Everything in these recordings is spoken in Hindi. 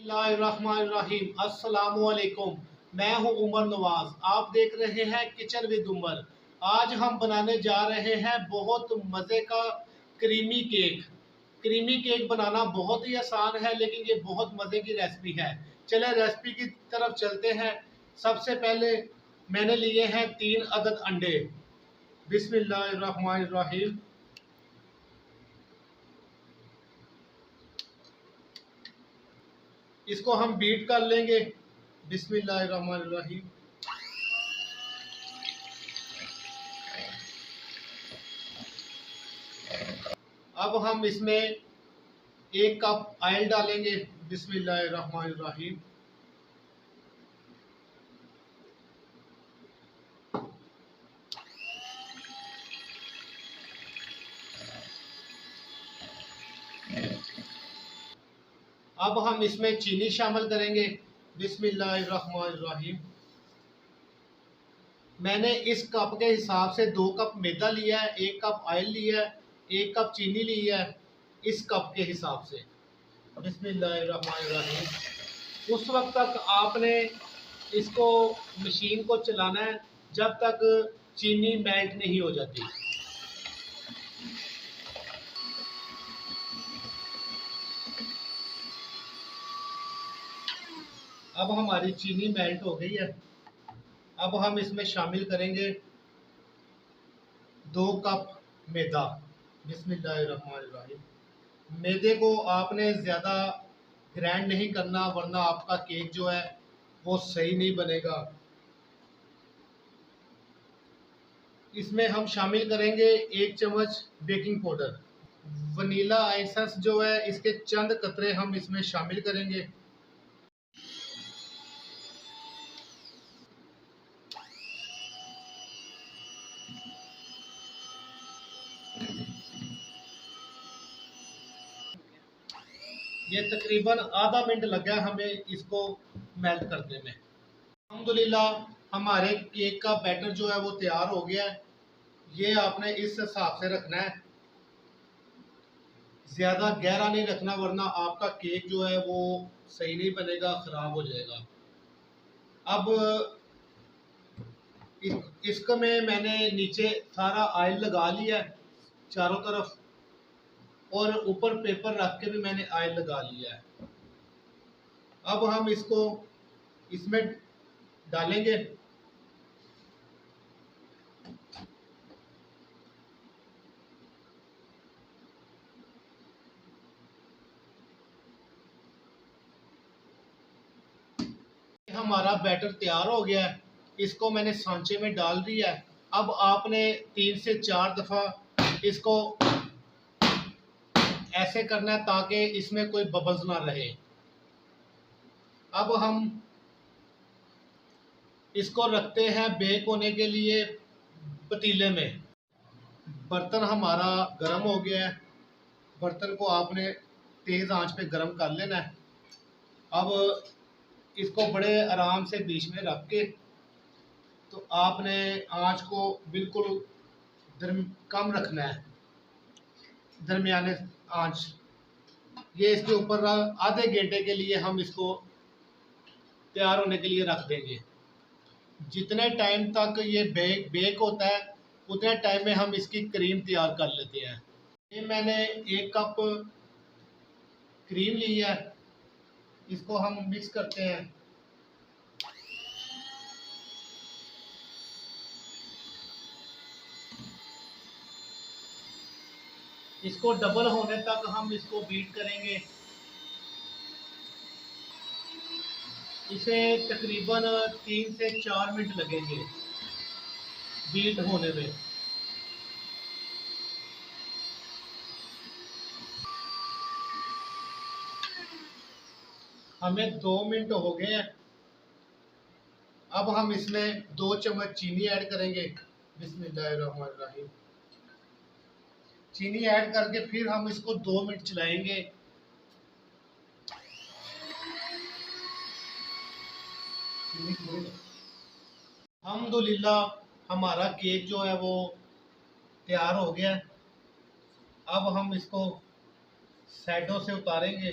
बिस्मिल्लाहिर्रहमानिर्रहीम। अस्सलामुअलैकुम। मैं हूं उमर नवाज, आप देख रहे हैं किचन विद उमर। आज हम बनाने जा रहे हैं बहुत मज़े का क्रीमी केक। क्रीमी केक बनाना बहुत ही आसान है, लेकिन ये बहुत मज़े की रेसिपी है। चले रेसिपी की तरफ चलते हैं। सबसे पहले मैंने लिए हैं 3 अदद अंडे। बिस्मिल्लाहिर्रहमानिर्रहीम। इसको हम बीट कर लेंगे। बिस्मिल्लाहिर्रहमानिर्रहीम। अब हम इसमें 1 कप ऑयल डालेंगे। बिस्मिल्लाहिर्रहमानिर्रहीम। अब हम इसमें चीनी शामिल करेंगे। बिस्मिल्लाहिर्रहमानिर्रहीम। मैंने इस कप के हिसाब से 2 कप मैदा लिया है, 1 कप ऑयल लिया है, 1 कप चीनी लिया है, इस कप के हिसाब से। बिस्मिल्लाहिर्रहमानिर्रहीम। उस वक्त तक आपने इसको मशीन को चलाना है जब तक चीनी मेल्ट नहीं हो जाती। अब हमारी चीनी मेल्ट हो गई है। अब हम इसमें शामिल करेंगे 2 कप मैदा। बिस्मिल्लाहिर्रहमानिर्रहीम। मैदे को आपने ज़्यादा ग्राइंड नहीं करना, वरना आपका केक जो है वो सही नहीं बनेगा। इसमें हम शामिल करेंगे 1 चम्मच बेकिंग पाउडर। वनीला एसेंस जो है, इसके चंद कतरे हम इसमें शामिल करेंगे। ये तकरीबन आधा मिनट लगा हमें इसको मेल्ट करने में। अल्हम्दुलिल्लाह हमारे केक का बैटर जो है वो तैयार हो गया है। ये आपने इस हिसाब से रखना है, ज़्यादा गहरा नहीं रखना, वरना आपका केक जो है वो सही नहीं बनेगा, ख़राब हो जाएगा। अब इसको में मैंने नीचे सारा ऑयल लगा लिया है चारों तरफ, और ऊपर पेपर रख के भी मैंने ऑयल लगा लिया है। अब हम इसको इसमें डालेंगे। हमारा बैटर तैयार हो गया है, इसको मैंने सांचे में डाल दिया है। अब आपने 3 से 4 दफ़ा इसको ऐसे करना है ताकि इसमें कोई बबल्स ना रहे। अब हम इसको रखते हैं बेक होने के लिए पतीले में। बर्तन हमारा गर्म हो गया है। बर्तन को आपने तेज़ आंच पे गर्म कर लेना है। अब इसको बड़े आराम से बीच में रख के, तो आपने आंच को बिल्कुल कम रखना है, दरमियाने आंच। ये इसके ऊपर आधे घंटे के लिए हम इसको तैयार होने के लिए रख देंगे। जितने टाइम तक ये बेक होता है, उतने टाइम में हम इसकी क्रीम तैयार कर लेते हैं। ये मैंने 1 कप क्रीम ली है, इसको हम मिक्स करते हैं। इसको डबल होने तक हम इसको बीट करेंगे। इसे तकरीबन 3 से 4 मिनट लगेंगे बीट होने में। हमें 2 मिनट हो गए हैं। अब हम इसमें 2 चम्मच चीनी ऐड करेंगे। बिस्मिल्लाहिर्रहमानिर्रहीम। चीनी ऐड करके फिर हम इसको 2 मिनट चलाएंगे। अल्हम्दुलिल्लाह हमारा केक जो है वो तैयार हो गया है। अब हम इसको साइडों से उतारेंगे।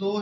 2